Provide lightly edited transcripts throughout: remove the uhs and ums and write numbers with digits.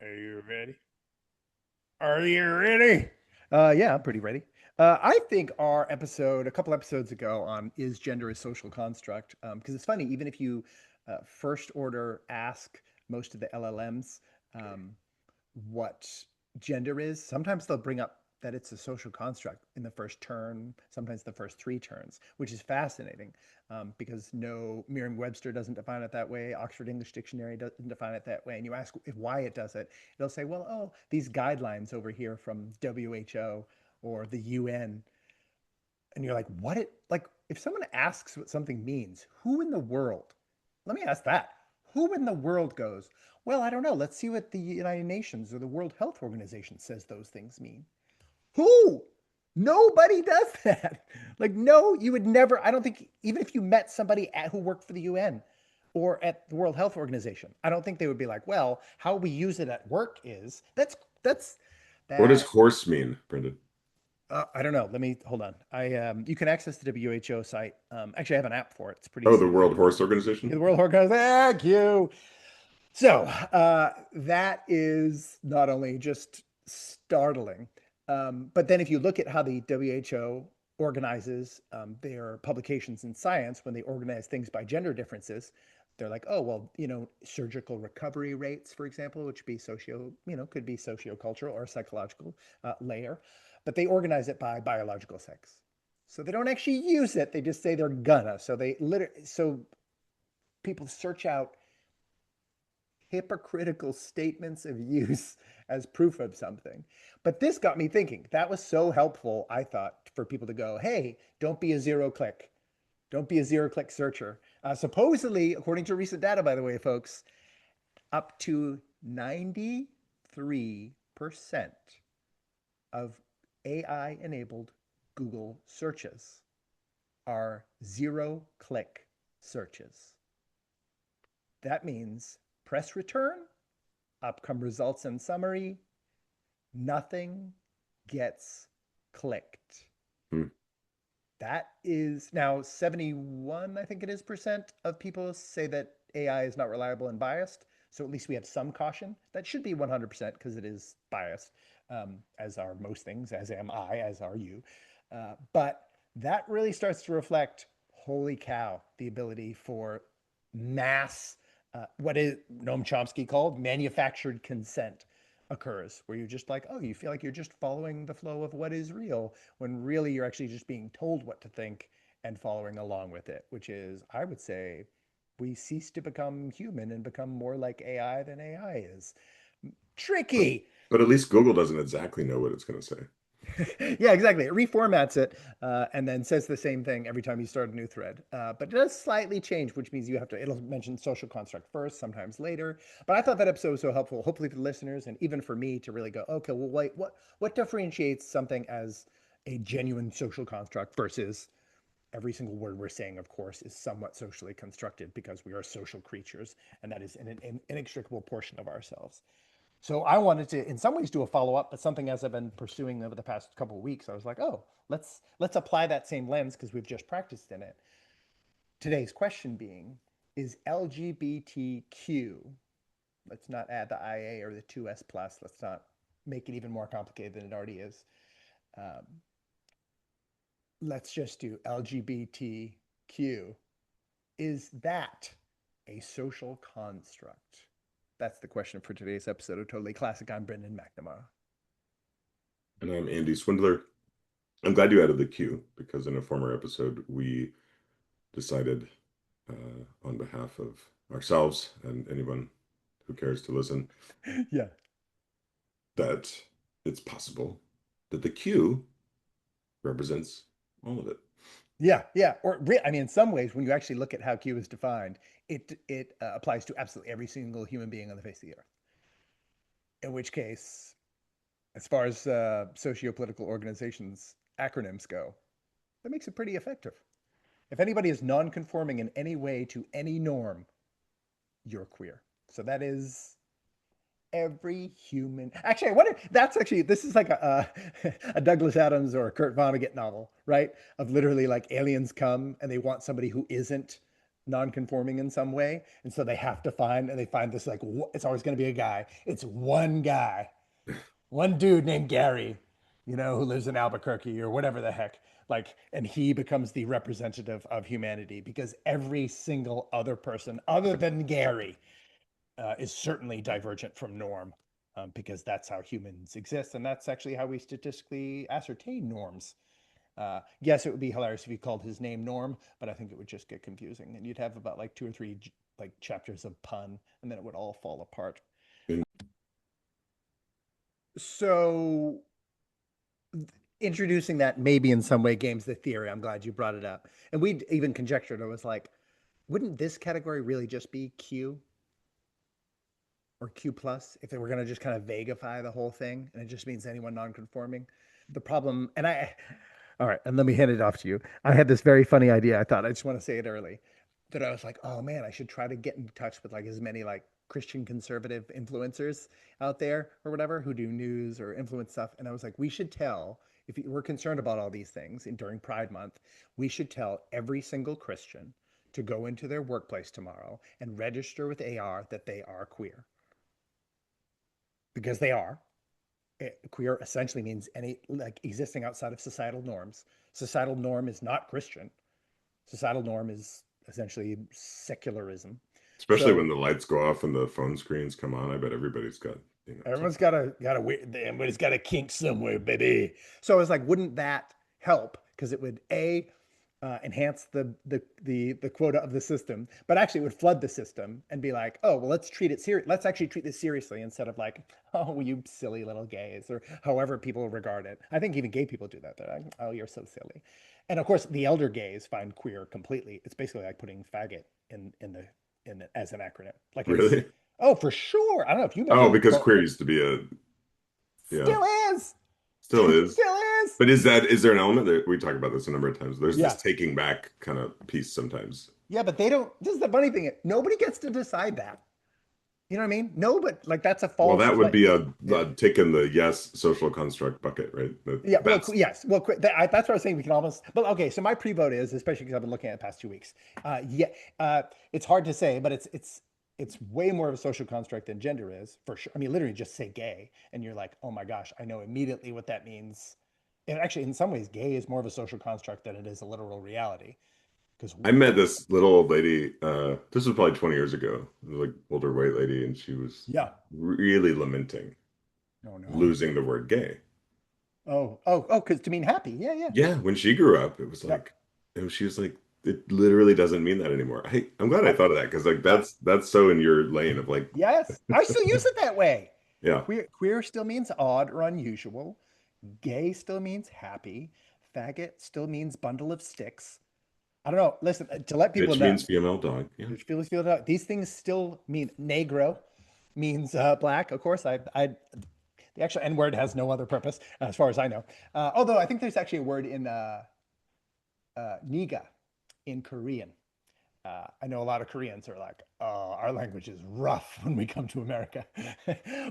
Are you ready? Are you ready? Yeah, I'm pretty ready. I think our episode, a couple episodes ago, on is gender a social construct? Because it's funny, even if you first order ask most of the LLMs um, what gender is, sometimes they'll bring up that it's a social construct in the first turn, sometimes the first three turns, which is fascinating because no Merriam-Webster doesn't define it that way. Oxford English Dictionary doesn't define it that way. And you ask why it does it, it'll say, well, oh, these guidelines over here from WHO or the UN. And you're like, what it like if someone asks what something means, who in the world? Let me ask that. Who in the world goes, well, I don't know. Let's see what the United Nations or the World Health Organization says those things mean. Who? Nobody does that. Like, no, you would never. I don't think, even if you met somebody who worked for the UN or at the World Health Organization, I don't think they would be like, well, how we use it at work is that's What does that. horse mean, Brendan? I don't know. Let me hold on. You can access the WHO site. Actually, I have an app for it. It's pretty Oh, the simple. World Horse The Organization? World Health Organization. Thank you. So that is not only just startling, but then if you look at how the WHO organizes their publications in science, when they organize things by gender differences, they're like, oh, well, surgical recovery rates, for example, which be could be sociocultural or psychological layer, but they organize it by biological sex. So they don't actually use it; they just say they're gonna. So people search out hypocritical statements of use as proof of something. But this got me thinking. That was so helpful, I thought, for people to go, hey, don't be a zero click. Don't be a zero click searcher. Supposedly, according to recent data, by the way, folks, up to 93% of AI enabled Google searches are zero click searches. That means press return, up come results and summary, nothing gets clicked. Hmm. That is now 71, I think it is, percent of people say that AI is not reliable and biased. So at least we have some caution. That should be 100% because it is biased, as are most things, as am I, as are you. But that really starts to reflect, holy cow, the ability for mass, what is Noam Chomsky called manufactured consent occurs, where you're just like, oh, you feel like you're just following the flow of what is real, when really you're actually just being told what to think and following along with it, which is, I would say, we cease to become human and become more like AI than AI is. But, Tricky. but at least Google doesn't exactly know what it's going to say. Yeah, exactly. It reformats it and then says the same thing every time you start a new thread. But it does slightly change, which means it'll mention social construct first, sometimes later. But I thought that episode was so helpful, hopefully for the listeners and even for me to really go, okay, well, wait, what differentiates something as a genuine social construct versus every single word we're saying, of course, is somewhat socially constructed because we are social creatures, and that is an inextricable portion of ourselves. So I wanted to, in some ways, do a follow up, but something as I've been pursuing over the past couple of weeks, I was like, oh, let's apply that same lens because we've just practiced in it. Today's question being, is LGBTQ? Let's not add the IA or the 2S plus. Let's not make it even more complicated than it already is. Um, let's just do LGBTQ. Is that a social construct? That's the question for today's episode of Totally Classic. I'm Brendan McNamara. And I'm Andy Swindler. I'm glad you added the Q because in a former episode, we decided on behalf of ourselves and anyone who cares to listen Yeah. that it's possible that the Q represents all of it. Yeah, yeah. I mean, in some ways, when you actually look at how Q is defined, it applies to absolutely every single human being on the face of the earth. In which case, as far as socio-political organizations acronyms go, that makes it pretty effective. If anybody is non-conforming in any way to any norm, you're queer. So that is every human. Actually, I wonder. That's actually this is like a Douglas Adams or a Kurt Vonnegut novel, right? Of literally like aliens come and they want somebody who isn't. non-conforming in some way, and so they find this like it's always going to be a guy. It's one guy, one dude named Gary, who lives in Albuquerque or whatever the heck. Like, and he becomes the representative of humanity because every single other person other than Gary is certainly divergent from norm, because that's how humans exist, and that's actually how we statistically ascertain norms. Yes, it would be hilarious if you called his name Norm, but I think it would just get confusing, and you'd have about like two or three like chapters of pun, and then it would all fall apart. And So, introducing that maybe in some way games the theory. I'm glad you brought it up, and we even conjectured. I was like, wouldn't this category really just be Q or Q plus if they were going to just kind of vagify the whole thing, and it just means anyone non-conforming? The problem, and all right, and let me hand it off to you. I had this very funny idea. I thought I just want to say it early, that I was like, oh man, I should try to get in touch with like as many like Christian conservative influencers out there or whatever who do news or influence stuff. And I was like, we should tell, if we're concerned about all these things during Pride Month, we should tell every single Christian to go into their workplace tomorrow and register with AR that they are queer, because they are. Queer essentially means any like existing outside of societal norms. Societal norm is not Christian. Societal norm is essentially secularism. especially when So the lights go off and the phone screens come on, I bet everybody's got, some, everyone's everybody's got a kink somewhere, baby. So I was like, wouldn't that help? Because it would enhance the quota of the system, but actually it would flood the system and be like, oh well, let's treat it serious. Let's actually treat this seriously instead of like, oh you silly little gays, or however people regard it. I think even gay people do that. They're like, oh you're so silly. And of course, the elder gays find queer completely. It's basically like putting faggot in as an acronym. Like it's really? oh for sure. I don't know if you Oh, remember. because Well, queer used to be a, yeah, still is, still is. still is. But is there an element that we talk about this a number of times? There's this Yeah. taking back kind of piece sometimes. Yeah, but they don't. This is the funny thing. Nobody gets to decide that. You know what I mean? No, but like that's a Well, false that would play. be Yeah. a tick in the yes social construct bucket, right? Yeah. Well, That's yes. Well, that's what I was saying. We can almost. But okay. So my pre-vote is, especially because I've been looking at the past 2 weeks. Yeah. It's hard to say, but it's way more of a social construct than gender is for sure. I mean, literally, just say gay, and you're like, oh my gosh, I know immediately what that means. And actually, in some ways, gay is more of a social construct than it is a literal reality. Because I met this little old lady, this was probably 20 years ago, like older white lady, and she was yeah. really lamenting Oh no. losing the word gay. Oh. Because to mean happy. Yeah. Yeah. Yeah, when she grew up, it was Yep. like, she was like, it literally doesn't mean that anymore. I'm glad I Right. thought of that because like Yeah. that's so in your lane of like, Yes, I still use it that way. yeah, Queer still means odd or unusual. Gay still means happy. Faggot still means bundle of sticks. I don't know. Listen, to let people bitch know, means female dog. Yeah, these things still mean negro means black. Of course, the actual N word has no other purpose as far as I know. Although I think there's actually a word in niga in Korean. I know a lot of Koreans are like, oh, our language is rough when we come to America.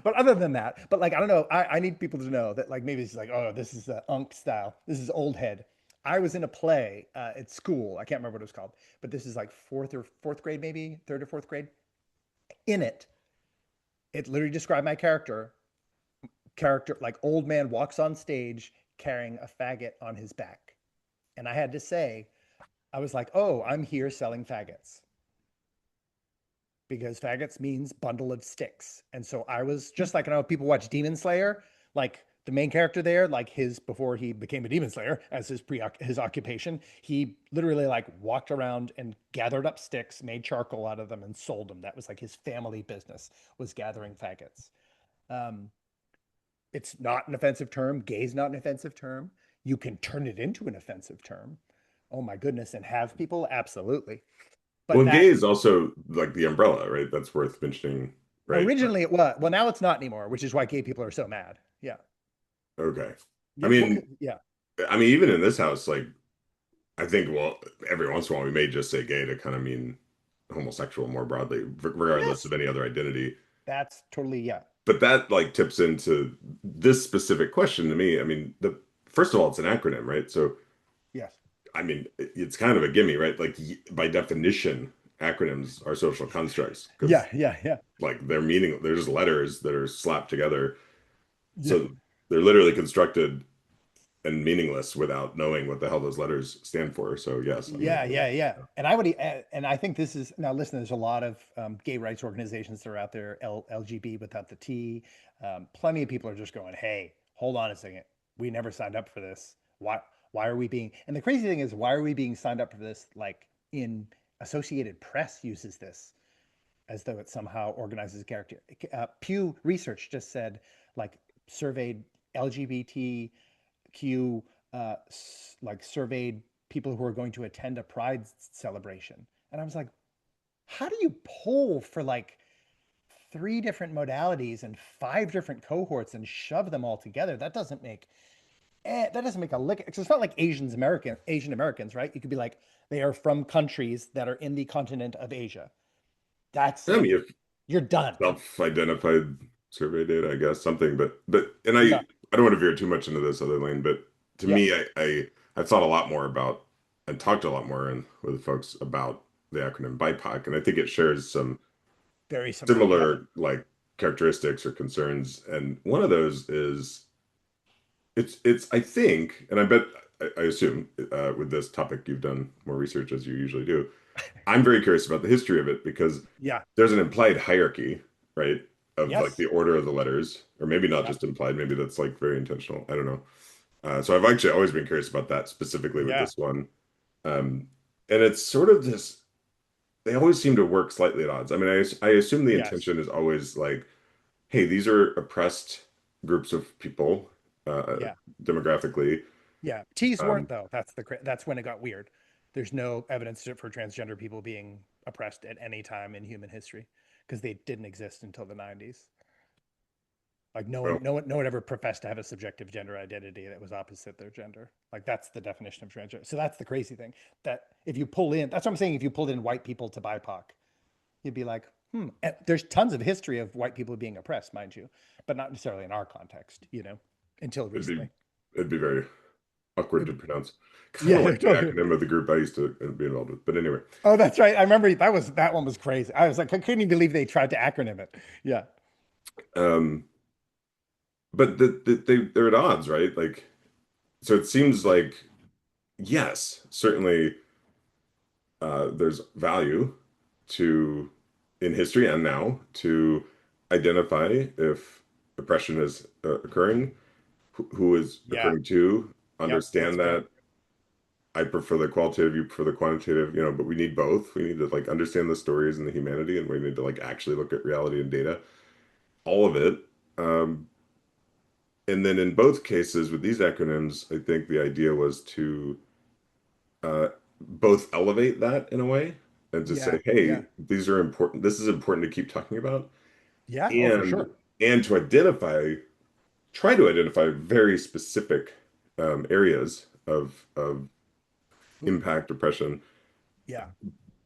But other than that, but like, I don't know. I need people to know that like maybe it's like, oh, this is Unk style. This is old head. I was in a play at school. I can't remember what it was called, but this is like fourth grade, maybe third or fourth grade. In it, it literally described my character. Character like old man walks on stage carrying a faggot on his back, and I had to say, I was like, oh, I'm here selling faggots, because faggots means bundle of sticks. And so I was just like, I know people watch Demon Slayer, like the main character there, like his before he became a demon slayer as his occupation, he literally like walked around and gathered up sticks, made charcoal out of them, and sold them. That was like his family business, was gathering faggots. Um, it's not an offensive term. Gay's not an offensive term. You can turn it into an offensive term. Oh my goodness, and have people absolutely. well, But and gay that is also like the umbrella, right? That's worth mentioning, right? originally it was. Well, now it's not anymore, which is why gay people are so mad. Yeah. Okay, I Yeah. Well, mean, yeah. even in this house, like I think, well, every once in a while we may just say gay to kind of mean homosexual more broadly, regardless Yes. of any other identity. That's totally, yeah. But that like tips into this specific question to me. I mean, the first of all, it's an acronym, right? So, Yes. I mean, it's kind of a gimme, right? Like by definition, acronyms are social constructs Yeah, because yeah, yeah, like they're meaning they're just letters that are slapped together. yeah. So they're literally constructed and meaningless without knowing what the hell those letters stand for. So yes, I'm gonna Yeah, go with yeah, yeah. And I would, and I think this is now. Listen, there's a lot of gay rights organizations that are out there, LGB without the T. Plenty of people are just going, "Hey, hold on a second. We never signed up for this. Why are we being?" And the crazy thing is, why are we being signed up for this? Like in Associated Press uses this as though it somehow organizes character. Pew Research just said, like, surveyed LGBTQ, like surveyed people who are going to attend a Pride celebration, and I was like, how do you poll for like three different modalities and five different cohorts and shove them all together? That doesn't make a lick. Because it's not like Asian Americans, right? You could be like, they are from countries that are in the continent of Asia. That's I it. mean, if You're done. self-identified survey data, I guess something, but and Yeah. I don't want to veer too much into this other lane, but to Yeah. me, I've thought a lot more about and talked a lot more with folks about the acronym BIPOC, and I think it shares some Very similar. Yep. similar like characteristics or concerns, and one of those is it's I think, and I bet I assume with this topic you've done more research as you usually do. I'm very curious about the history of it because Yeah. there's an implied hierarchy, right, of like the Yes. order of the letters, or maybe not Yep. just implied, maybe that's like very intentional. I don't know. So I've actually always been curious about that specifically with Yeah. this one. Um, and it's sort of this, they always seem to work slightly at odds. I mean, I assume the Yes. intention is always like, hey, these are oppressed groups of people Yeah. demographically. Yeah. T's weren't Um, though. That's when it got weird. There's no evidence for transgender people being oppressed at any time in human history because they didn't exist until the 90s. Like well, no one ever professed to have a subjective gender identity that was opposite their gender. Like that's the definition of transgender. So that's the crazy thing. That if you pull in, that's what I'm saying. If you pulled in white people to BIPOC, you'd be like, hmm. And there's tons of history of white people being oppressed, mind you, but not necessarily in our context, until it'd be recently. it'd be very awkward to pronounce. Kind Yeah, of like the totally. acronym of the group I used to be involved with. But anyway, Oh, that's right. I remember that one was crazy. I was like, I couldn't even believe they tried to acronym it. Yeah. um, but they're at odds, right? Like, so it seems like yes, certainly there's value to in history and now to identify if oppression is occurring, who is Yeah. occurring to, Yep. That's understand fair. that. I prefer the qualitative, you prefer the quantitative, but we need both. We need to like understand the stories and the humanity, and we need to like actually look at reality and data, all of it. Um, and then in both cases with these acronyms, I think the idea was to uh, both elevate that in a way and to Yeah. say, hey, Yeah. these are important. This is important to keep talking about, Yeah. Oh, for and sure. to try to identify very specific areas of impact, oppression. Yeah.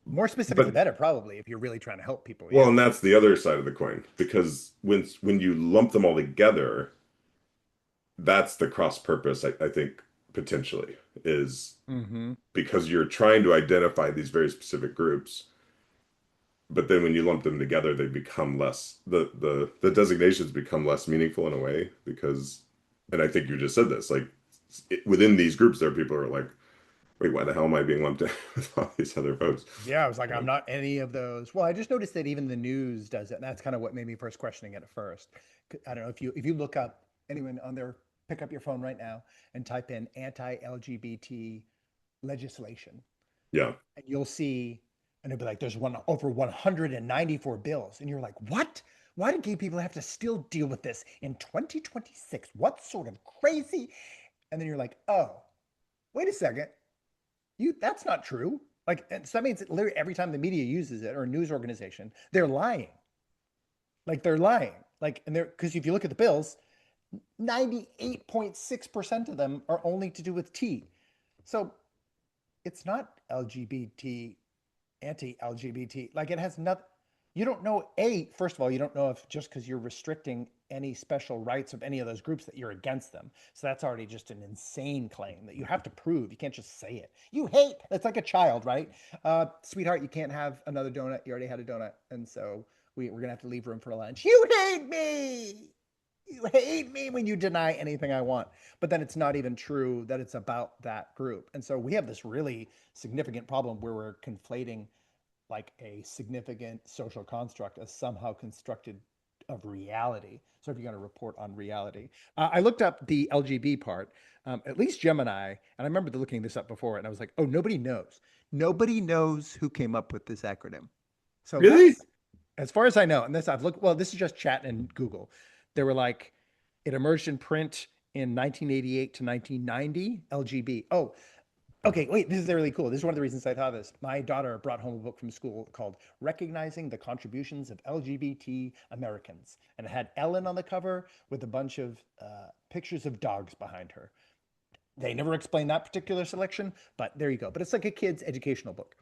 More specific the But better, probably, if you're really trying to help people. well, Yeah. and that's the other side of the coin because when you lump them all together, that's the cross purpose, I think, potentially is Mm-hmm. because you're trying to identify these very specific groups, but then when you lump them together, they become less the designations become less meaningful in a way because, and I think you just said this, like within these groups, there are people who are like, wait, why the hell am I being lumped in with all these other folks? Yeah, I was like, I'm Um, not any of those. Well, I just noticed that even the news does it. And that's kind of what made me first questioning it at first. I don't know if you look up anyone on their pick up your phone right now and type in anti-LGBT legislation, yeah, and you'll see, and it'll be like there's one over 194 bills, and you're like, what? Why do gay people have to still deal with this in 2026? What sort of crazy? And then you're like, oh, wait a second. That's not true. Like, and so that means that literally every time the media uses it or a news organization, they're lying. Like they're lying. Like, and they're because if you look at the bills, 98.6% of them are only to do with T. So it's not LGBT, anti-LGBT. Like it has nothing. you don't know, A, first of all, you don't know if just because you're restricting any special rights of any of those groups that you're against them. So that's already just an insane claim that you have to prove. You can't just say it. You hate, it's like a child, right? Sweetheart, you can't have another donut. You already had a donut. And so we're going to have to leave room for lunch. You hate me. You hate me when you deny anything I want. But then it's not even true that it's about that group. And so we have this really significant problem where we're conflating like a significant social construct as somehow constructed of reality. So if you're going to report on reality, I looked up the LGB part, at least Gemini, and I remember looking this up before, and I was like, oh, nobody knows. Nobody knows who came up with this acronym. So Really? that's as far as I know. And this I've looked. Well, this is just chat and Google. They were like, it emerged in print in 1988 to 1990. LGB. Oh, okay, wait, this is really cool. This is one of the reasons I thought of this. My daughter brought home a book from school called Recognizing the Contributions of LGBT Americans. And it had Ellen on the cover with a bunch of pictures of dogs behind her. They never explained that particular selection, but there you go. But it's like a kid's educational book.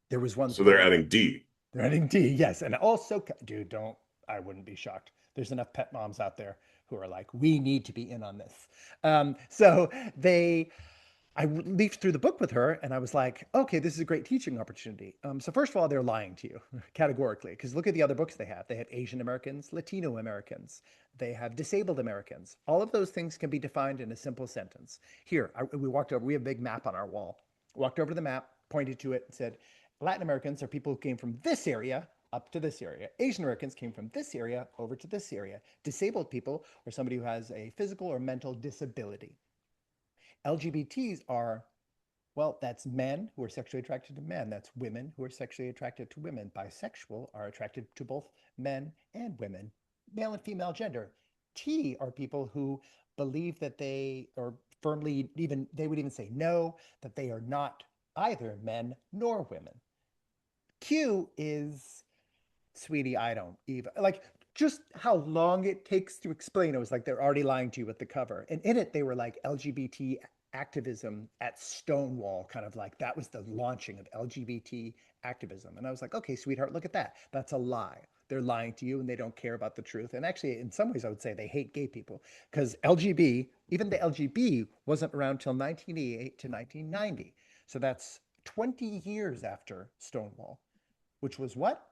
There was one So they're for, adding D. they're adding D, yes. And also, dude, don't, I wouldn't be shocked. There's enough pet moms out there who are like, we need to be in on this. So I leafed through the book with her and I was like, okay, this is a great teaching opportunity. So, first of all, they're lying to you categorically because look at the other books they have. They have Asian Americans, Latino Americans, they have disabled Americans. All of those things can be defined in a simple sentence. Here, we walked over, we have a big map on our wall. Walked over to the map, pointed to it, and said, Latin Americans are people who came from this area up to this area. Asian Americans came from this area over to this area. Disabled people are somebody who has a physical or mental disability. LGBTs are, well, that's men who are sexually attracted to men. That's women who are sexually attracted to women. Bisexual are attracted to both men and women, male and female gender. T are people who believe that they are firmly, even they would even say no, that they are not either men nor women. Q is, sweetie, I don't even like just how long it takes to explain. It was like they're already lying to you with the cover. And in it, they were like LGBT activism at Stonewall, kind of like that was the launching of LGBT activism. And I was like, okay, sweetheart, look at that. That's a lie. They're lying to you and they don't care about the truth. And actually, in some ways, I would say they hate gay people because LGB, even the LGB, wasn't around till 1988 to 1990. So that's 20 years after Stonewall, which was what?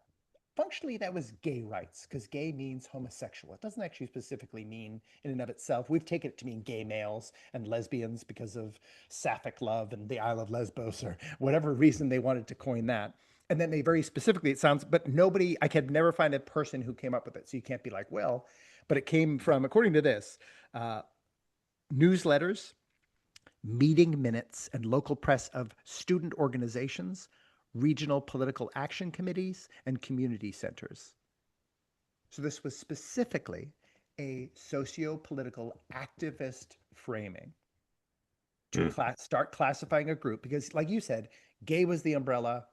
Functionally that was gay rights because gay means homosexual. It doesn't actually specifically mean in and of itself. We've taken it to mean gay males and lesbians because of sapphic love and the Isle of Lesbos or whatever reason they wanted to coin that. And then they very specifically, it sounds, but nobody, I could never find a person who came up with it. So you can't be like, well, but it came from, according to this, uh, newsletters, meeting minutes, and local press of student organizations, regional political action committees, and community centers. So this was specifically a socio-political activist framing to Hmm. start classifying a group because, like you said, gay was the umbrella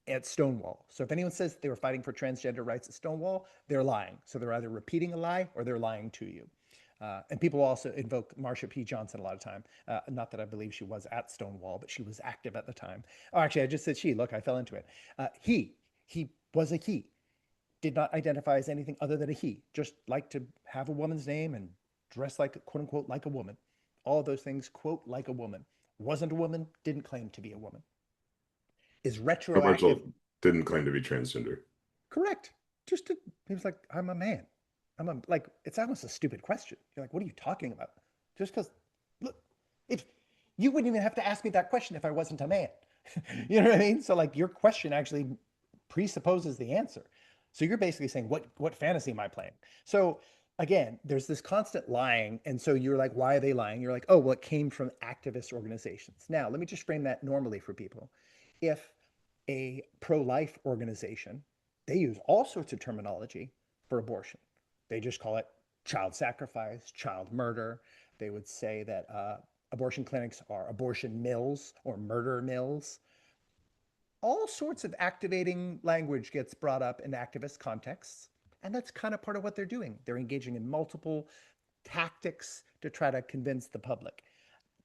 at Stonewall. So if anyone says they were fighting for transgender rights at Stonewall, they're lying. So they're either repeating a lie or they're lying to you. And people also invoke Marsha P. Johnson a lot of time. Not that I believe she was at Stonewall, but she was active at the time. Oh, actually, I just said she. Look, I fell into it. He was a he. Did not identify as anything other than a he. Just liked to have a woman's name and dress like, quote unquote, like a woman. All of those things, quote, like a woman. Wasn't a woman, didn't claim to be a woman. Is But retroactive. Marshall didn't claim to be transgender. Correct. Just to, he was like, I'm a man. I'm a, like, it's almost a stupid question. You're like, what are you talking about? Just because, look, if you wouldn't even have to ask me that question if I wasn't a man. You know what I mean? So, like, your question actually presupposes the answer. So you're basically saying, what fantasy am I playing? So again, there's this constant lying. And so you're like, why are they lying? You're like, oh, well, it came from activist organizations. Now, let me just frame that normally for people. If a pro-life organization, they use all sorts of terminology for abortion. They just call it child sacrifice, child murder. They would say that abortion clinics are abortion mills or murder mills. All sorts of activating language gets brought up in activist contexts. And that's kind of part of what they're doing. They're engaging in multiple tactics to try to convince the public.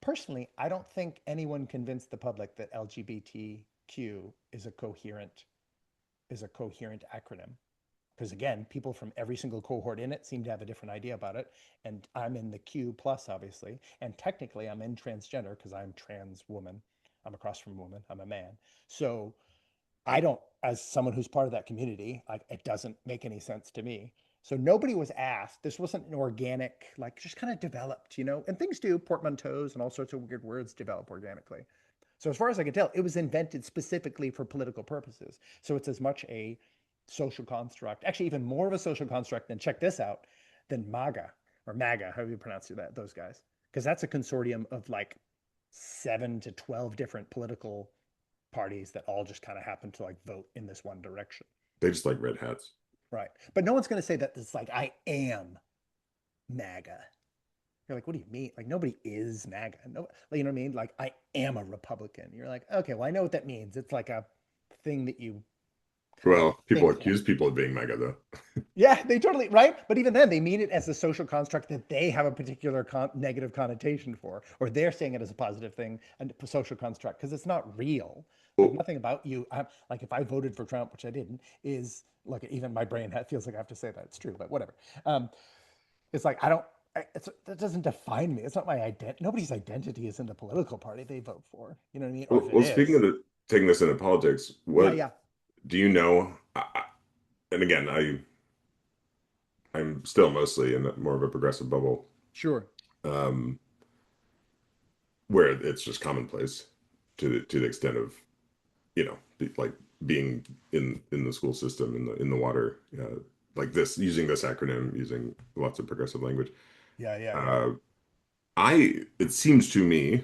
Personally, I don't think anyone convinced the public that LGBTQ is a coherent is a coherent acronym. Because again, people from every single cohort in it seem to have a different idea about it. And I'm in the Q plus, obviously. And technically, I'm in transgender because I'm trans woman. I'm across from a woman. I'm a man. So I don't, as someone who's part of that community, like it doesn't make any sense to me. So nobody was asked. This wasn't an organic, like just kind of developed, and things do, portmanteaus and all sorts of weird words develop organically. So as far as I can tell, it was invented specifically for political purposes. So it's as much a social construct, actually even more of a social construct than, check this out, than MAGA or MAGA, however you pronounce that, those guys. Because that's a consortium of like 7 to 12 different political parties that all just kind of happen to like vote in this one direction. They just like red hats. Right. But no one's going to say that it's like, I am MAGA. You're like, what do you mean? Like, nobody is MAGA. No, you know what I mean? Like, I am a Republican. You're like, okay, well, I know what that means. It's like a thing that you kind of Well, people think for. accuse people of being MAGA though. Yeah, they totally, right. But even then, they mean it as a social construct that they have a particular negative connotation for, or they're saying it as a positive thing and a social construct because it's not real. Like Well, nothing about you. Like if I voted for Trump, which I didn't, is like even my brain feels like I have to say that it's true, but whatever. Um, it's like I don't. That doesn't define me. It's not my identity. Nobody's identity is in the political party they vote for. You know what I mean? Or if it speaking of is, taking this into politics, yeah, what yeah, do you know? And again, I'm still mostly in more of a progressive bubble, sure, um, where it's just commonplace to the extent of like being in the school system in the water, like this using this acronym, using lots of progressive language. yeah, yeah, yeah. Uh, I it seems to me,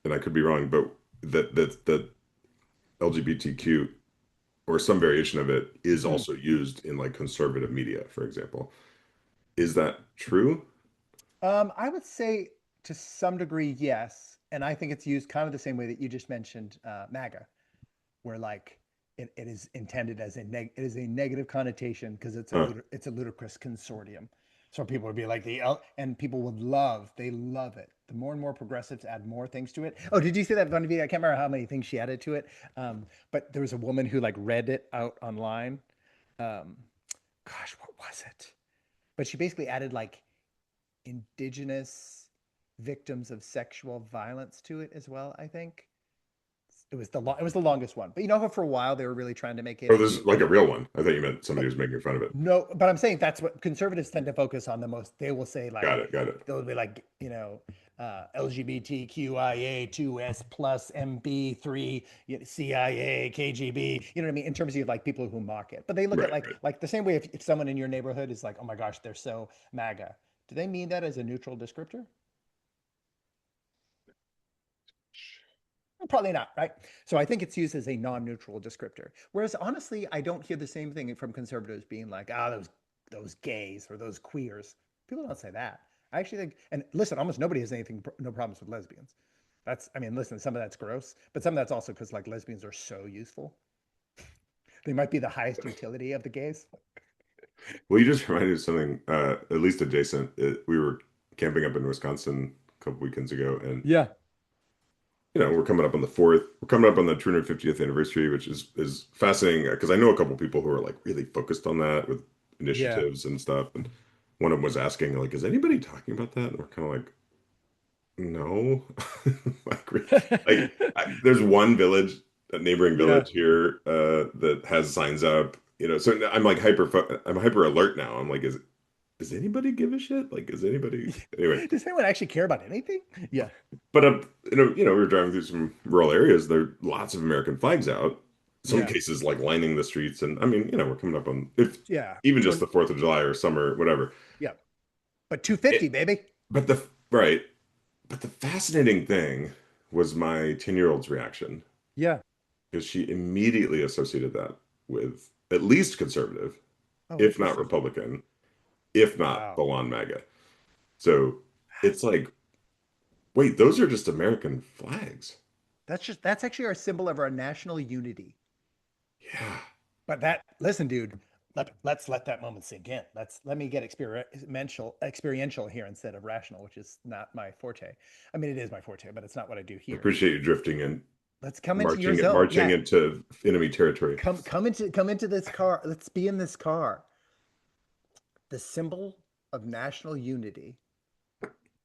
and I could be wrong, but that LGBTQ or some variation of it is Hmm. also used in like conservative media, for example. Is that true? I would say to some degree, yes. And I think it's used kind of the same way that you just mentioned MAGA, where like it is intended as it is a negative connotation because Huh. it's a ludicrous consortium. So people would be like and people would they love it. The more and more progressives add more things to it. Oh, did you see that funny video? I can't remember how many things she added to it. But there was a woman who like read it out online. Um, gosh, what was it? But she basically added like indigenous victims of sexual violence to it as well, I think. It was the longest one. But you know how for a while they were really trying to make it Oh, this is like a inclusive? real one. I thought you meant somebody Oh, was making fun of it. no, but I'm saying that's what conservatives tend to focus on the most. They will say Got like it. Got it. they'll be like, LGBTQIA2S plus MB3 CIA KGB. You know what I mean? In terms of like people who mock it, but they look at Right. like Right. the same way if someone in your neighborhood is like, oh my gosh, they're so MAGA. Do they mean that as a neutral descriptor? Probably not, right? So I think it's used as a non-neutral descriptor. Whereas honestly, I don't hear the same thing from conservatives being like, those gays or those queers. People don't say that. I actually think, and listen, almost nobody has no problems with lesbians. I mean, listen, some of that's gross, but some of that's also because like lesbians are so useful. They might be the highest utility of the gays. Well, you just reminded me of something, at least adjacent. We were camping up in Wisconsin a couple weekends ago, and Yeah. we're coming up on the fourth. We're coming up on the 250th anniversary, which is fascinating because I know a couple people who are like really focused on that with Yeah. initiatives and stuff. And one of them was asking, like, "Is anybody talking about that?" And we're kind of like, "No." There's one village, a neighboring Yeah. village here, that has signs up. So I'm like I'm hyper alert now. I'm like, does anybody give a shit? Like, is anybody anyway? Does anyone actually care about anything? Yeah. But we were driving through some rural areas. There are lots of American flags out. Some Yeah. cases like lining the streets, and I mean, we're coming up on if Yeah. even just When, the 4th of July or summer, whatever. yeah. But It, 250, baby. but the right, but the fascinating thing was my 10-year-old's reaction Yeah. because she immediately associated that with at least conservative, Oh, if not interesting. Republican, if not Wow. full on MAGA. So it's like, wait, those are just American flags. That's actually our symbol of our national unity. Yeah. But listen, dude, let's let that moment sink in. Let me get experiential here instead of rational, which is not my forte. I mean, it is my forte, but it's not what I do I here. appreciate you drifting in. Let's come into your Marching zone. marching Yeah, into enemy territory. come into this car. Let's be in this car. The symbol of national unity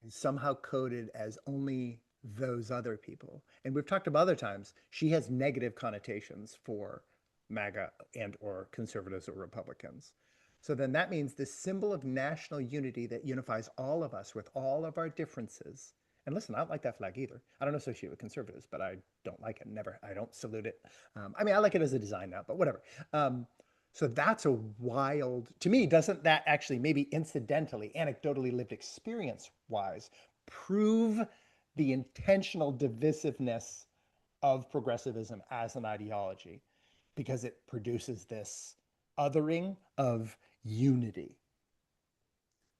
is somehow coded as only those other people. And we've talked about other times, she has negative connotations for MAGA and or conservatives or Republicans. So then that means this symbol of national unity that unifies all of us with all of our differences. And listen, I don't like that flag either. I don't associate with conservatives, but I don't like it. Never. I don't salute it. I mean, I like it as a design now, but whatever. So that's a wild, to me, doesn't that actually maybe incidentally, anecdotally lived experience wise, prove the intentional divisiveness of progressivism as an ideology? Because it produces this othering of unity.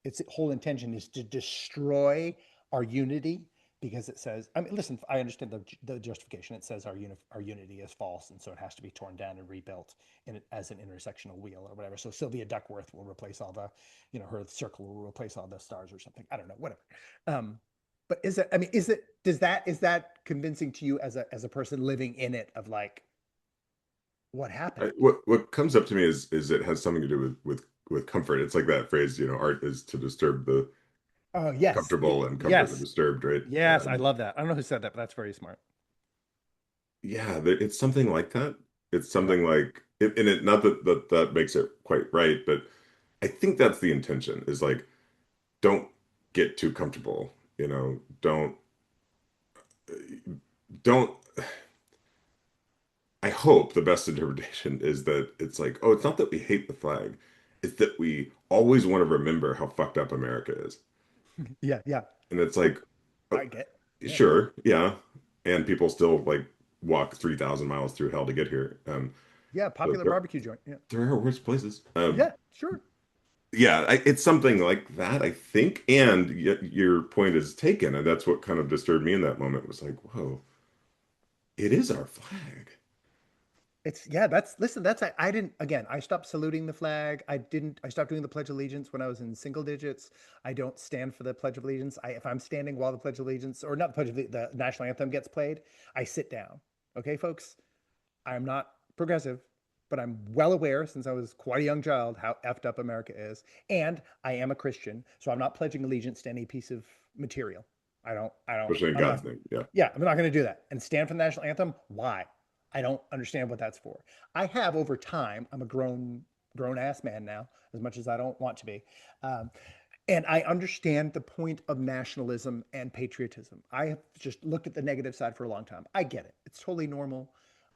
Its whole intention is to destroy our unity because it says, I mean, listen, I understand the justification. It says our unity is false, and so it has to be torn down and rebuilt as an intersectional wheel or whatever. So Sylvia Duckworth will replace all the, her circle will replace all the stars or something. I don't know, whatever. Um, but is it? I mean, is that convincing to you as a person living in it of like what happened? What comes up to me is it has something to do with comfort. It's like that phrase, art is to disturb the Oh yes, comfortable and comfort the yes, disturbed, right? yes. I love that. I don't know who said that, but that's very smart. Yeah, it's something like that. It's Okay. something like and it not that makes it quite right, but I think that's the intention is like don't get too comfortable, don't I hope the best interpretation is that it's like, oh, it's not that we hate the flag, it's that we always want to remember how fucked up America is. Yeah, yeah. And it's Oh, like, oh, I get. Yeah, sure, yeah. And people still like walk 3,000 miles through hell to get here. yeah. So Popular barbecue joint. Yeah, there are worse places. yeah. Sure. Yeah, it's something like that, I think. And yet your point is taken, and that's what kind of disturbed me in that moment was like, whoa, it is our flag. It's yeah. That's listen. That's I didn't again. I stopped saluting the flag. I didn't. I stopped doing the Pledge of Allegiance when I was in single digits. I don't stand for the Pledge of Allegiance. If I'm standing while the Pledge of Allegiance or not the Pledge of the national anthem gets played, I sit down. Okay, folks. I'm not progressive, but I'm well aware since I was quite a young child how effed up America is. And I am a Christian, so I'm not pledging allegiance to any piece of material. Especially in I'm not, God's name. Yeah. yeah, I'm not going to do that. And stand for the national anthem? Why? I don't understand what that's for. I have over time, I'm a grown ass man now, as much as I don't want to be. Um, and I understand the point of nationalism and patriotism. I have just looked at the negative side for a long time. I get it. It's totally normal,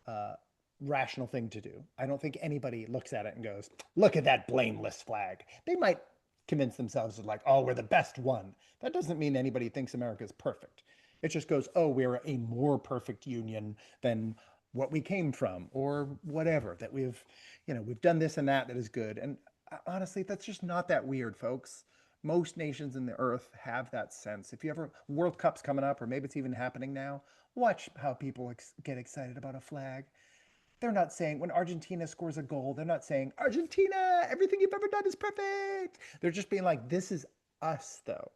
uh, rational thing to do. I don't think anybody looks at it and goes, look at that blameless flag. They might convince themselves of like, oh, we're the best one. That doesn't mean anybody thinks America is perfect. It just goes, oh, we're a more perfect union than what we came from or whatever that we've done this and that is good. And honestly, that's just not that weird, folks. Most nations in the earth have that sense. If you ever World Cup's coming up, or maybe it's even happening now, watch how people get excited about a flag. They're not saying when Argentina scores a goal, they're not saying Argentina, everything you've ever done is perfect. They're just being like, this is us, though.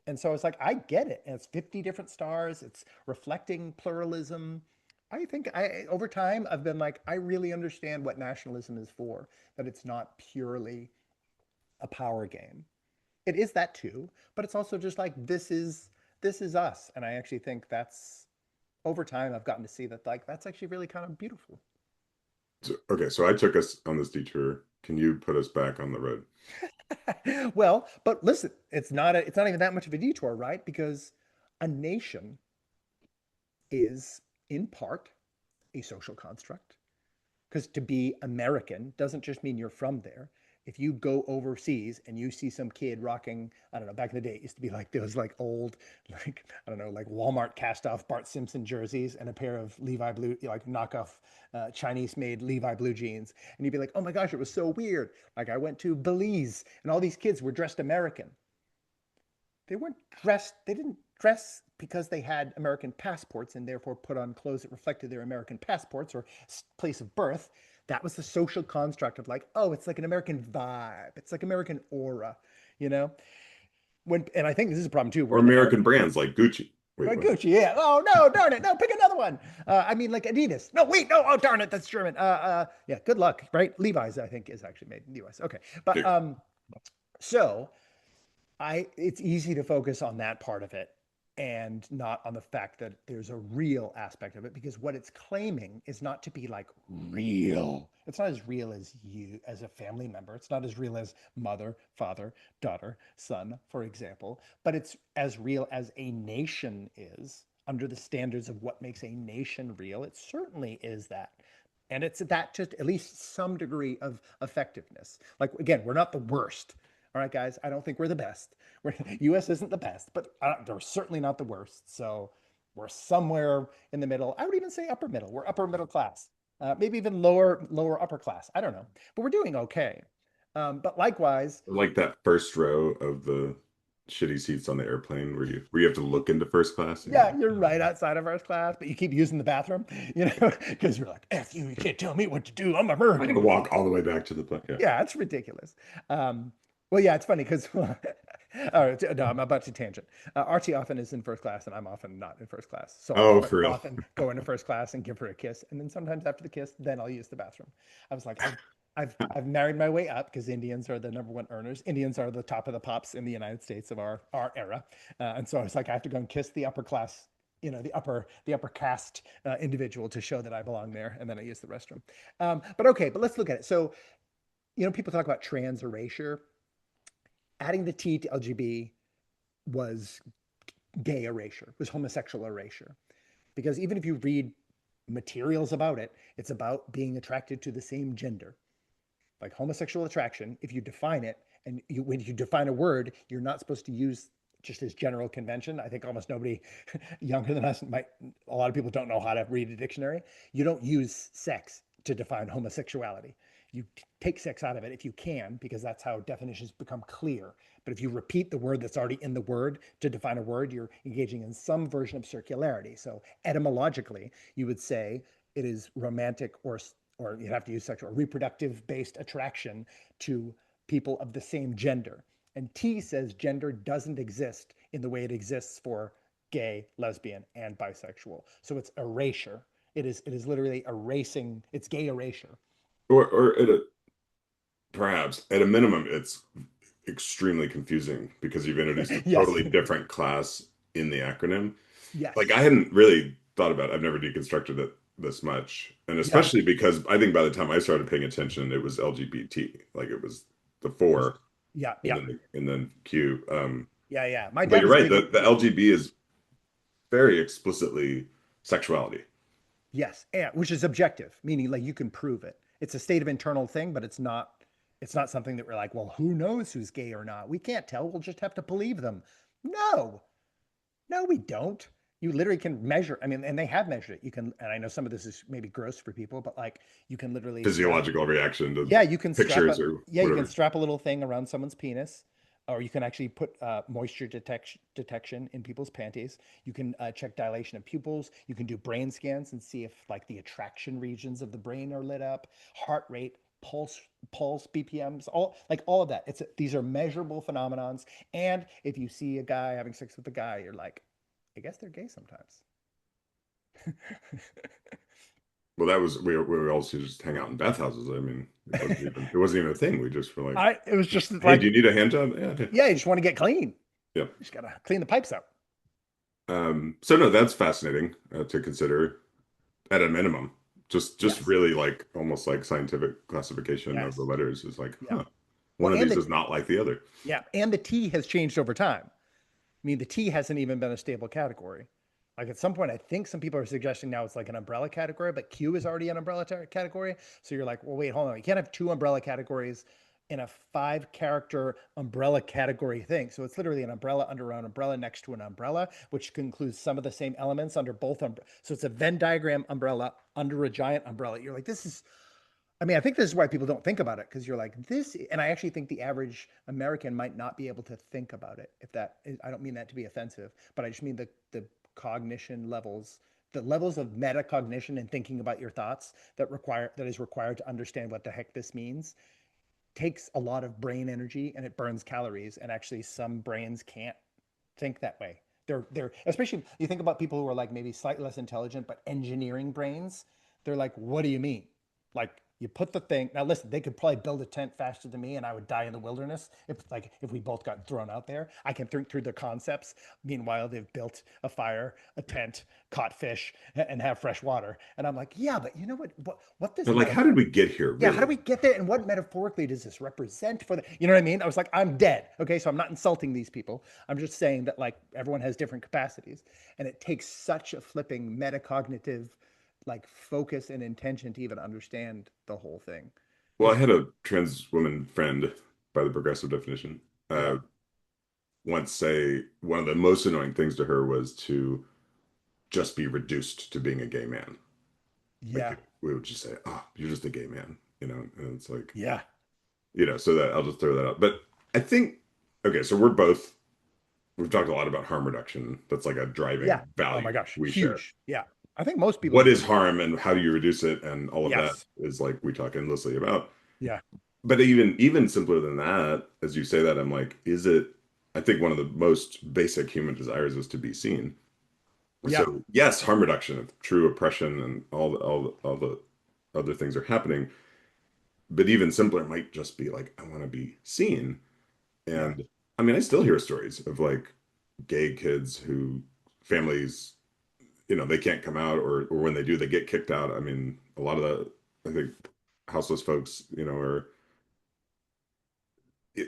And so it's like, I get it. And it's 50 different stars. It's reflecting pluralism. I think over time, I've been like, I really understand what nationalism is for, that it's not purely a power game. It is that too, but it's also just like this is us, and I actually think that's over time I've gotten to see that like that's actually really kind of beautiful. Okay, so I took us on this detour. Can you put us back on the road? Well, but listen, it's not even that much of a detour, right? Because a nation is in part a social construct. Because to be American doesn't just mean you're from there. If you go overseas and you see some kid rocking, I don't know, back in the day, it used to be like those like old, like, I don't know, like Walmart cast off Bart Simpson jerseys and a pair of Levi blue, like knockoff Chinese made Levi blue jeans. And you'd be like, oh my gosh, it was so weird. Like I went to Belize and all these kids were dressed American. They didn't dress because they had American passports and therefore put on clothes that reflected their American passports or place of birth. That was the social construct of like, oh, it's like an American vibe. It's like American aura, you know? And I think this is a problem too, Or where American brands like Gucci. Wait, what? Gucci, yeah. Oh no, darn it. No, pick another one. I mean like Adidas. No, wait, no, oh darn it, that's German. Yeah, good luck, right? Levi's, I think, is actually made in the US. Okay. But There. so I it's easy to focus on that part of it and not on the fact that there's a real aspect of it because what it's claiming is not to be like real. It's not as real as you as a family member. It's not as real as mother, father, daughter, son, for example, but it's as real as a nation is under the standards of what makes a nation real. It certainly is that. And it's that to at least some degree of effectiveness. Like again, we're not the worst. All right, guys. I don't think we're the best. U.S. isn't the best, but they're certainly not the worst. So we're somewhere in the middle. I would even say upper middle. We're upper middle class, maybe even lower upper class. I don't know, but we're doing okay. But likewise, Like that first row of the shitty seats on the airplane where you have to look into first class and you're yeah, like, you're oh, right outside of first class, but you keep using the bathroom, because you're like, F you, you can't tell me what to do. I'm I gotta American. walk all the way back to the plane. Yeah. Yeah, it's ridiculous. Well, yeah, it's funny because all right, no, I'm about to tangent. Archie often is in first class, and I'm often not in first class. So Oh, I'll for real. often go into first class and give her a kiss, and then sometimes after the kiss, then I'll use the bathroom. I was like, I've married my way up because Indians are the number one earners. Indians are the top of the pops in the United States of our era, and so I was like, I have to go and kiss the upper class. The upper caste individual to show that I belong there, and then I use the restroom. But okay, but let's look at it. So people talk about trans erasure. Adding the T to LGB was gay erasure, was homosexual erasure. Because even if you read materials about it, it's about being attracted to the same gender. Like homosexual attraction, if you define it, and when you define a word, you're not supposed to use just as general convention. I think almost nobody younger than us might, a lot of people don't know how to read a dictionary. You don't use sex to define homosexuality. You take sex out of it if you can, because that's how definitions become clear. But if you repeat the word that's already in the word to define a word, you're engaging in some version of circularity. So etymologically, you would say it is romantic or you'd have to use sexual or reproductive based attraction to people of the same gender. And T says gender doesn't exist in the way it exists for gay, lesbian, and bisexual. So it's erasure. It is literally erasing. It's gay erasure. Or perhaps at a minimum, it's extremely confusing because you've introduced a Yes. totally different class in the acronym. Like Yes. I hadn't really thought about it. I've never deconstructed it this much. And Yeah. especially because I think by the time I started paying attention, it was LGBT. Like it was the four Yeah. and Yeah. then Q. Yeah. Yeah. My But dad you're was a right, big. the LGB is very explicitly sexuality. Yes, and which is objective, meaning like you can prove it. It's a state of internal thing, but it's not something that we're like, well, who knows who's gay or not? We can't tell. We'll just have to believe them. No. No, we don't. You literally can measure. I mean, and they have measured it. You can, and I know some of this is maybe gross for people, but like you can literally strap. Physiological reaction to Yeah, you can strap pictures a or yeah, you can whatever. strap a little thing around someone's penis, or you can actually put moisture detection in people's panties. You can check dilation of pupils. You can do brain scans and see if like the attraction regions of the brain are lit up, heart rate, pulse, BPMs, all of that. These are measurable phenomenons. And if you see a guy having sex with a guy, you're like, I guess they're gay sometimes. Well, that was we also just hang out in bathhouses. I mean, it wasn't even a thing. We just were like, It was just hey, do like, you need a hand job? Yeah, okay. yeah, you just want to get clean. You Yeah. just gotta clean the pipes out. So no, that's fascinating to consider at a minimum. Just Yes. really like almost like scientific classification of the Yes. letters is like, Yeah. huh, Well, one of and these the is not like the other. yeah, and the T has changed over time. I mean, the T hasn't even been a stable category. Like at some point, I think some people are suggesting now it's like an umbrella category, but Q is already an umbrella category. So you're like, well, wait, hold on. You can't have two umbrella categories in a five-character umbrella category thing. So it's literally an umbrella under an umbrella next to an umbrella, which includes some of the same elements under both So it's a Venn diagram umbrella under a giant umbrella. You're like, this is I mean, I think this is why people don't think about it because you're like this, and I actually think the average American might not be able to think about it. If that, I don't mean that to be offensive, but I just mean the cognition levels, the levels of metacognition and thinking about your thoughts that is required to understand what the heck this means takes a lot of brain energy and it burns calories. And actually, some brains can't think that way. They're especially you think about people who are like maybe slightly less intelligent but engineering brains. They're like, what do you mean? Like you put the thing now. Listen, they could probably build a tent faster than me, and I would die in the wilderness if we both got thrown out there. I can think through the concepts. Meanwhile, they've built a fire, a tent, caught fish, and have fresh water. And I'm like, yeah, but you know what this But like, how did metaphor we get here, yeah, how do really? we get there? And what metaphorically does this represent for the, you know what I mean? I was like, I'm dead. Okay. So I'm not insulting these people. I'm just saying that like everyone has different capacities. And it takes such a flipping metacognitive like focus and intention to even understand the whole thing. Well, I There's, had a trans woman friend, by the progressive definition, yeah, once say one of the most annoying things to her was to just be reduced to being a gay man. Like yeah, we would just say, "Oh, you're just a gay man," and it's like, yeah, so that I'll just throw that out. But I think, okay, so we've talked a lot about harm reduction. That's like a yeah. driving Oh my value gosh. we share. Huge. Yeah. I think most people What is agree. harm and how do you reduce it and all of that Yes. is like we talk endlessly about. Yeah. But even simpler than that, as you say that, I'm like, is it? I think one of the most basic human desires is to be seen. Yeah. So yes, harm reduction, true oppression, and all the other things are happening. But even simpler might just be like, I want to be seen. Yeah. And I mean, I still hear stories of like gay kids who families, they can't come out, or when they do, they get kicked out. I mean, a lot of I think houseless folks, are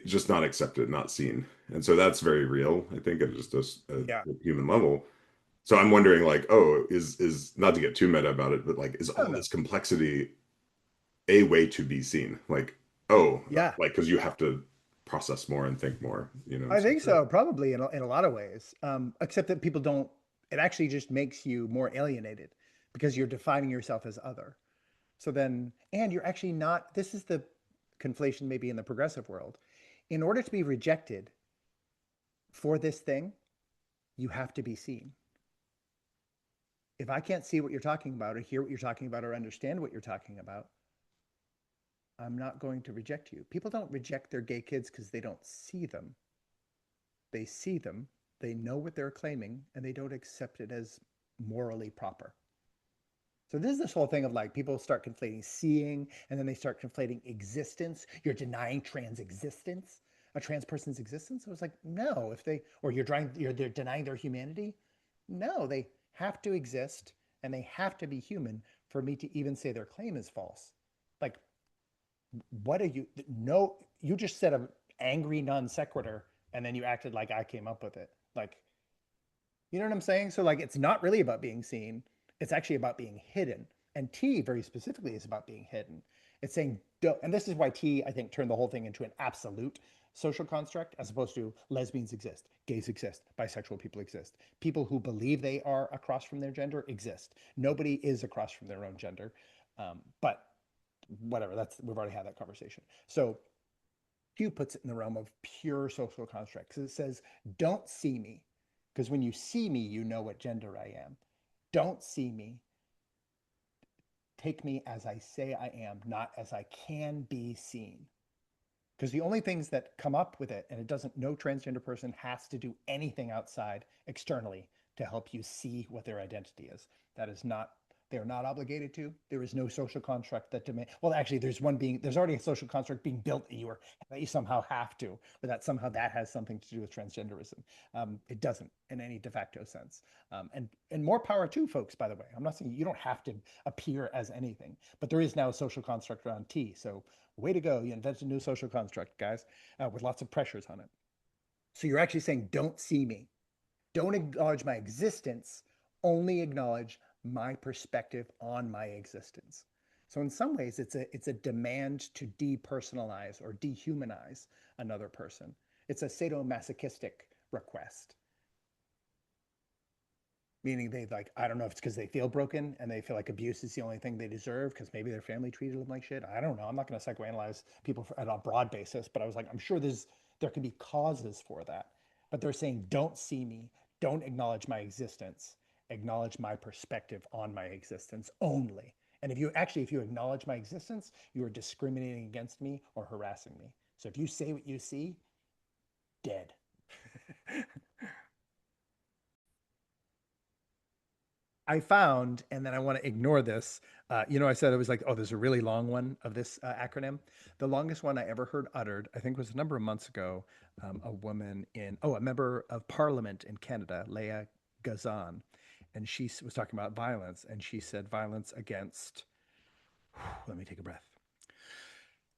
just not accepted, not seen. And so that's very real, I think, at just a Yeah. human level. So I'm wondering, like, oh, is not to get too meta about it, but like, is Oh all no. this complexity a way to be seen? Like, oh, Yeah. like because you have to process more and think more, I so think so, probably in a lot of ways. Except that people don't, it actually just makes you more alienated because you're defining yourself as other. So then, and you're actually not, this is the conflation maybe in the progressive world. In order to be rejected for this thing, you have to be seen. If I can't see what you're talking about or hear what you're talking about or understand what you're talking about, I'm not going to reject you. People don't reject their gay kids because they don't see them. They see them, they know what they're claiming, and they don't accept it as morally proper. So this is this whole thing of like people start conflating seeing and then they start conflating existence. You're denying trans existence, a trans person's existence. I was like, no, if they or they're denying their humanity. No, they have to exist and they have to be human for me to even say their claim is false. Like, what are you? No, you just said an angry non sequitur and then you acted like I came up with it. Like, you know what I'm saying? So like it's not really about being seen. It's actually about being hidden. And T very specifically is about being hidden. It's saying don't, and this is why T I think turned the whole thing into an absolute social construct as opposed to lesbians exist, gays exist, bisexual people exist. People who believe they are across from their gender exist. Nobody is across from their own gender. But whatever, that's we've already had that conversation. So Q puts it in the realm of pure social constructs. It says, don't see me. Because when you see me, you know what gender I am. Don't see me. Take me as I say I am, not as I can be seen. Because the only things that come up with it, and it doesn't, no transgender person has to do anything outside externally to help you see what their identity is. That is not, they're not obligated to. There is no social construct that demand. Well, actually, there's already a social construct being built that you somehow have to, but that somehow that has something to do with transgenderism. It doesn't in any de facto sense. And more power to folks, by the way. I'm not saying you don't have to appear as anything, but there is now a social construct around T. So way to go. You invented a new social construct, guys, with lots of pressures on it. So you're actually saying, don't see me. Don't acknowledge my existence. Only acknowledge my perspective on my existence. So in some ways, it's a demand to depersonalize or dehumanize another person. It's a sadomasochistic request, meaning they like, I don't know if it's because they feel broken and they feel like abuse is the only thing they deserve because maybe their family treated them like shit. I don't know. I'm not going to psychoanalyze people at a broad basis, but I was like, I'm sure there can be causes for that. But they're saying, don't see me, don't acknowledge my existence, acknowledge my perspective on my existence only. And if you acknowledge my existence, you are discriminating against me or harassing me. So if you say what you see, dead. I found, and then I want to ignore this. I said it was like, oh, there's a really long one of this acronym. The longest one I ever heard uttered, I think, was a number of months ago. A woman a member of parliament in Canada, Leah Gazan, and was talking about violence, and she said violence against, let me take a breath,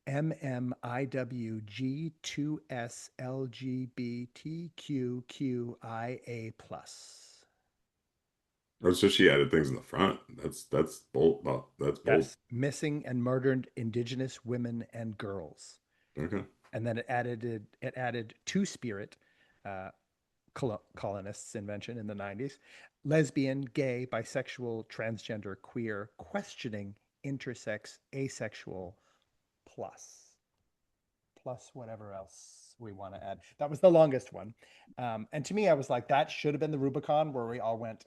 MMIWG2SLGBTQQIA+. Oh, so she added things in the front. That's bold. Well, that's bold. Yes, missing and murdered Indigenous women and girls. Okay. And then it added Two Spirit, uh, colonists' invention in the 90s, lesbian, gay, bisexual, transgender, queer, questioning, intersex, asexual, plus whatever else we want to add. That was the longest one. And to me, I was like, that should have been the Rubicon where we all went,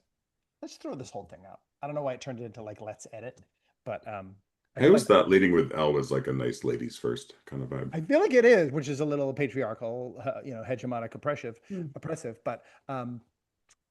let's throw this whole thing out. I don't know why it turned it into like, let's edit, but I I feel always like that. thought leading with L was like a nice ladies first kind of vibe. I feel like it is, which is a little patriarchal, hegemonic, oppressive. But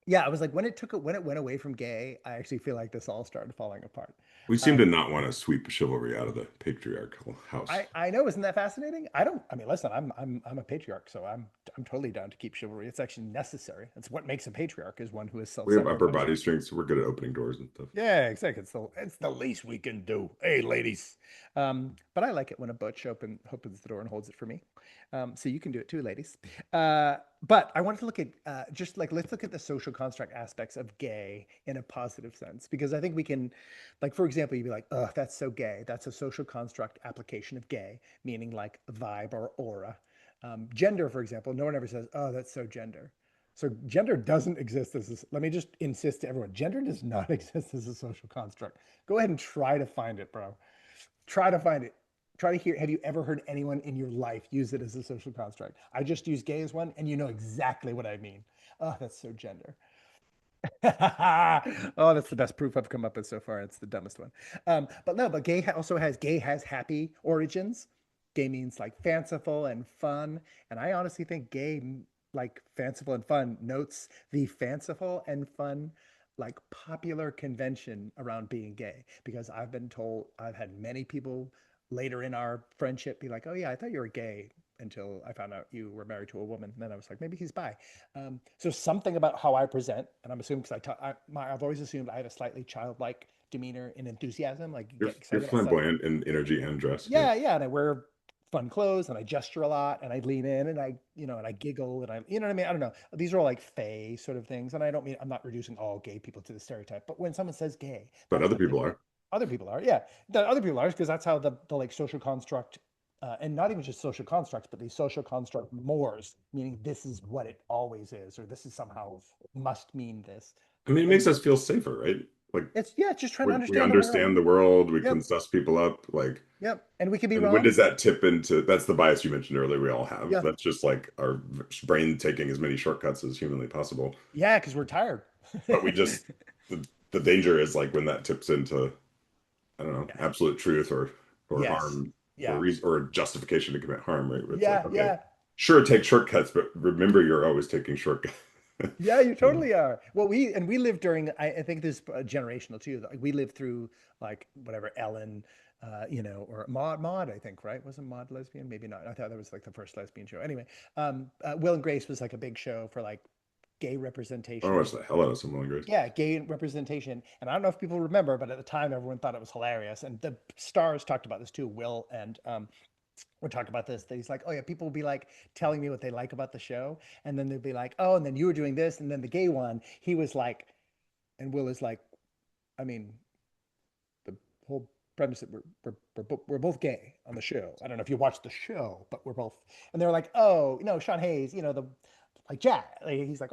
yeah, I was like, when it went away from gay, I actually feel like this all started falling apart. We seem to Um, not want to sweep chivalry out of the patriarchal house. I know, isn't that fascinating? I don't. I mean, listen, I'm a patriarch, so I'm totally down to keep chivalry. It's actually necessary. It's what makes a patriarch is one who is We have upper self-sacrificing. body strength, so we're good at opening doors and stuff. Yeah, exactly. It's the least we can do. Hey, ladies. But I like it when a butch opens the door and holds it for me. So you can do it too, ladies. But I wanted to look at just like let's look at the social construct aspects of gay in a positive sense because I think we can, like for example, you'd be like, oh, that's so gay. That's a social construct application of gay, meaning like vibe or aura. Gender, for example, no one ever says, oh, that's so gender. So gender doesn't exist let me just insist to everyone, gender does not exist as a social construct. Go ahead and try to find it, bro. Try to find it. Try to hear, have you ever heard anyone in your life use it as a social construct? I just use gay as one, and you know exactly what I mean. Oh, that's so gender. Oh, that's the best proof I've come up with so far. It's the dumbest one. But no, but gay has happy origins. Gay means like fanciful and fun. And I honestly think like fanciful and fun notes the fanciful and fun, like popular convention around being gay. Because I've been told, I've had many people later in our friendship be like, oh yeah, I thought you were gay until I found out you were married to a woman. And then I was like, maybe he's bi. So something about how I present, and I'm assuming because I've always assumed I have a slightly childlike demeanor and enthusiasm, like You're get you're excited about stuff. flamboyant in energy and dress. Yeah. Yeah, yeah, and I wear fun clothes and I gesture a lot and I lean in and I giggle and you know what I mean? I don't know. These are all like fey sort of things, and I'm not reducing all gay people to the stereotype, but when someone says gay, But that's other the thing. people are. Other people are, yeah. The other people are because that's how the like social construct, and not even just social constructs, but these social construct mores, meaning this is what it always is, or this is somehow must mean this. I mean, it makes And us feel safer, right? Like it's just trying to we understand the world. understand the world, we can Yep, suss people up. Like, yep. And we could be and when wrong. does that tip into? That's the bias you mentioned earlier. We all have. Yeah, That's just like our brain taking as many shortcuts as humanly possible. yeah, because we're tired. But we just the danger is like when that tips into I don't know Yeah. absolute truth or Yes. harm or Yeah. reason or justification to commit harm, right? Where it's like, Yeah. okay, Yeah. sure, take shortcuts, but remember you're always taking shortcuts. Yeah, you Um, totally are. Well, we lived during, I think this is generational too. Like we lived through like whatever Ellen, or Maud, I think, right? Wasn't Maud lesbian? Maybe not. I thought that was like the first lesbian show. Anyway, Will and Grace was like a big show for like gay I watched representation. the hell out of Someone Grace. Yeah, gay representation. And I don't know if people remember, but at the time, everyone thought it was hilarious. And the stars talked about this too. Will and we talked about this. That he's like, oh yeah, people will be like telling me what they like about the show, and then they'd be like, oh, and then you were doing this, and then the gay one, he was like, and Will is like, I mean, the whole premise that we're both gay on the show. I don't know if you watched the show, but we're both, and they're like, oh, Sean Hayes, the like Jack, like, he's like,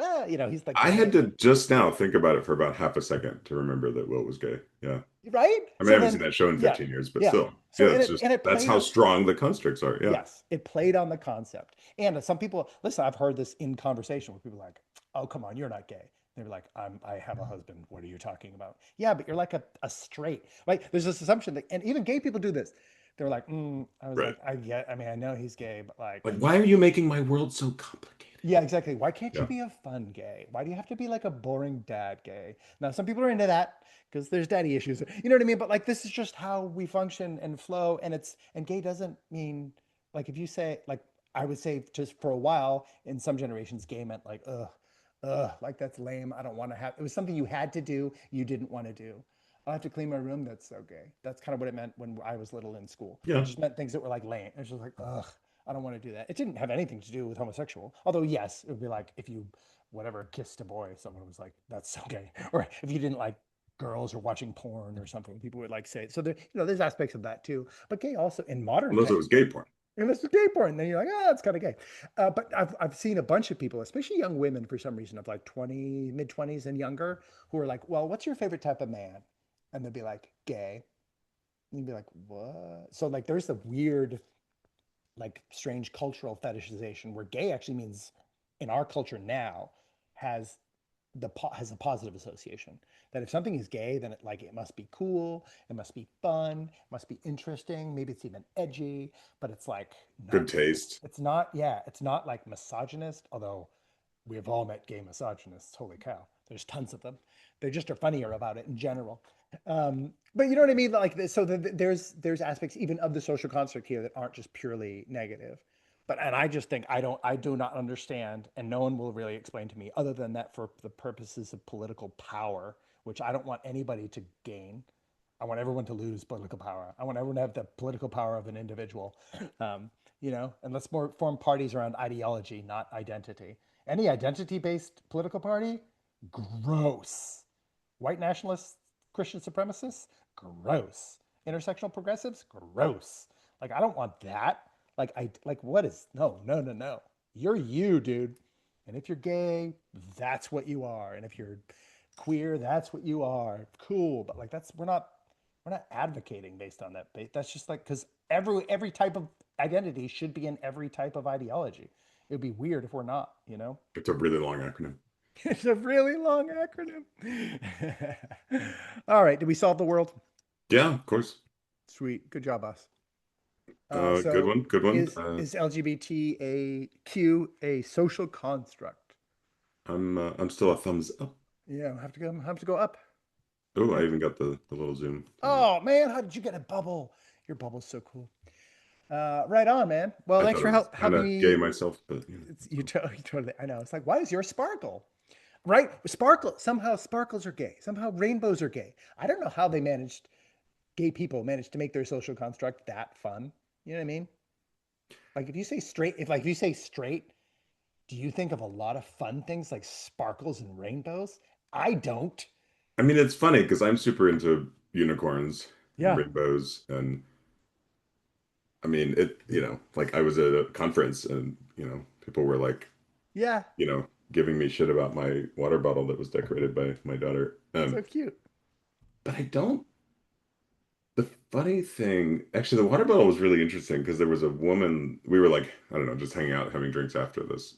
he's like the I had gay, to just now think about it for about half a second to remember that Will was gay. Yeah. right? I mean, I So haven't seen then, that show in yeah, 15 years, but yeah. still. So Yeah, and it's it just and it that's played how on. strong the constructs are. Yeah. Yes, it played on the concept. And some people, listen, I've heard this in conversation where people are like, oh, come on, you're not gay. They're like, I have a husband. What are you talking about? Yeah, but you're like a straight, right? There's this assumption that, and even gay people do this. They're like, I was Right. like, I mean, I know he's gay, but like, Like, why are you making my world so complicated? Yeah, exactly. Why can't you Yeah. be a fun gay? Why do you have to be like a boring dad gay? Now, some people are into that because there's daddy issues. You know what I mean? But like, this is just how we function and flow. And gay doesn't mean like, if you say, like, I would say just for a while in some generations, gay meant like, like that's lame. I don't want to have, it was something you had to do, you didn't want to do. I have to clean my room. That's so gay. That's kind of what it meant when I was little in school. It Yeah. just meant things that were like lame. It was just like, ugh. I don't want to do that. It didn't have anything to do with homosexual. Although, yes, it would be like if you, whatever, kissed a boy, someone was like, that's okay. Or if you didn't like girls or watching porn or something, people would like say it. So there, there's aspects of that too. But gay also in modern Unless it times, was gay porn. unless it's gay porn, then you're like, oh, it's kind of gay. But I've seen a bunch of people, especially young women for some reason of like 20, mid 20s and younger, who are like, well, what's your favorite type of man? And they'll be like, gay. And you'd be like, what? So like there's the weird like strange cultural fetishization where gay actually means in our culture now has has a positive association that if something is gay then it must be cool, it must be fun, it must be interesting, maybe it's even edgy, but it's like Good not, taste. it's not, yeah, it's not like misogynist, although we have all met gay misogynists. Holy cow, there's tons of them. They just are funnier about it in general. But you know what I mean? Like this, so there's aspects even of the social construct here that aren't just purely negative. But and I just think I do not understand, and no one will really explain to me other than that for the purposes of political power, which I don't want anybody to gain. I want everyone to lose political power. I want everyone to have the political power of an individual. And let's more form parties around ideology, not identity. Any identity-based political party, gross. White nationalists, Christian supremacists, gross. Intersectional progressives, gross. Like I don't want that. Like what is no, no, no, no. You're you, dude. And if you're gay, that's what you are. And if you're queer, that's what you are. Cool. But like that's we're not advocating based on that. That's just like because every type of identity should be in every type of ideology. It would be weird if we're not, you know? It's a really long acronym. It's a really long acronym. All right. Did we solve the world? Yeah, of course. Sweet. Good job, boss. Uh, Good so one. Good one. is LGBTQ a social construct? I'm still a thumbs up. Yeah, have to go up. Oh, I Yep. even got the little zoom thing. Oh man, how did you get a bubble? Your bubble's so cool. Right on, man. Well, I thanks thought for it was kind helping of gay me. myself, but You totally. I know. It's like, why is yours sparkle? Right? Sparkle. Somehow sparkles are gay. Somehow rainbows are gay. I don't know how gay people managed to make their social construct that fun. You know what I mean? Like if you say straight, do you think of a lot of fun things like sparkles and rainbows? I don't. I mean, it's funny because I'm super into unicorns and Yeah. rainbows, and I mean, like I was at a conference, and people were like, Yeah. giving me shit about my water bottle that was decorated by my daughter. So cute. But I don't. The funny thing, actually, the water bottle was really interesting because there was a woman. We were like, I don't know, just hanging out, having drinks after this,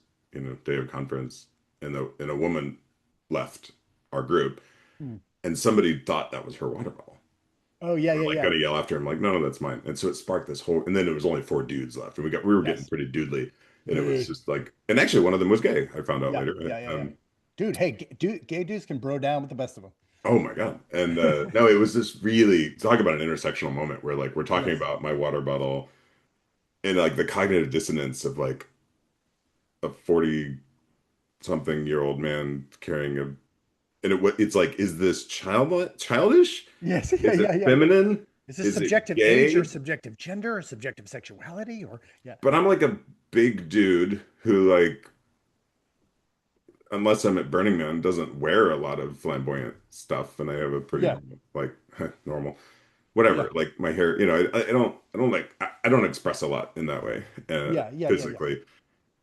day of conference, and a woman left our group, Hmm. and somebody thought that was her water bottle. Oh yeah, We're yeah, like yeah. gonna yell after him, like, no, no, that's mine. And so it sparked this whole, and then there was only four dudes left, and we were getting Yes. pretty dudely, and it was Yeah. just like, and actually one of them was gay. I found out Yeah. later. Yeah. Yeah. Yeah. Um, Dude, hey, gay dudes can bro down with the best of them. oh my God. And no, it was this really talk about an intersectional moment where like we're talking Yes. about my water bottle and like the cognitive dissonance of like a 40 something year old man carrying a and it's like, is this childish? Yes. Yeah. Is it Yeah. Yeah. feminine? Is this Is it subjective age or gay? subjective gender or subjective sexuality or yeah. But I'm like a big dude who like, unless I'm at Burning Man, doesn't wear a lot of flamboyant stuff, and I have a pretty Yeah. normal, like normal, Yeah. whatever. Like my hair, I don't like, I don't express a lot in that way, Yeah. Yeah. Yeah. Yeah. physically,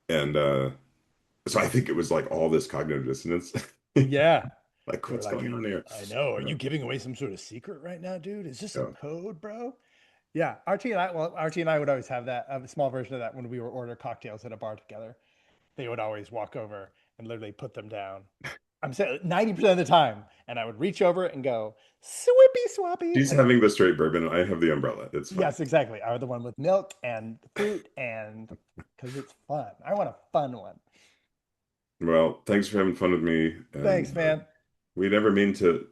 and so I think it was like all this cognitive dissonance, Yeah. like They're what's like, going on here? I know. Are Uh, you giving away some sort of secret right now, dude? Is this a yeah. code, bro? Yeah. RT and I would always have that, a small version of that when we were order cocktails at a bar together. They would always walk over and literally put them down. I'm saying 90% of the time. And I would reach over and go, swippy swappy. She's And having the straight bourbon. I have the umbrella. It's fine. yes, exactly. I would the one with milk and fruit and because it's fun. I want a fun one. Well, thanks for having fun with me. And Thanks, man. we never mean to,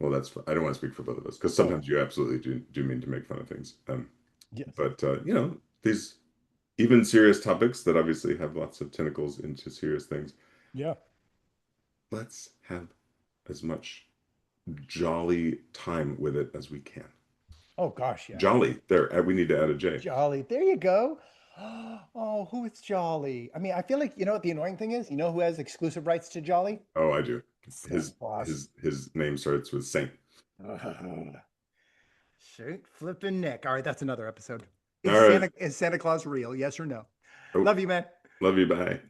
well, I don't want to speak for both of us because Oh, sometimes you absolutely do mean to make fun of things. yes. But, these even serious topics that obviously have lots of tentacles into serious things, Yeah. let's have as much jolly time with it as we can. Oh, gosh, yeah. Jolly, there, we need to add a J. Jolly. There you go. Oh, who is Jolly? I mean, I feel like, you know what the annoying thing is? You know who has exclusive rights to Jolly? Oh, I do. Santa Claus. His name starts with Saint. Shoot, flipping Nick. All right, that's another episode. All right. Is Santa Claus real? Yes or no? Oh, Love you, man. love you. Bye.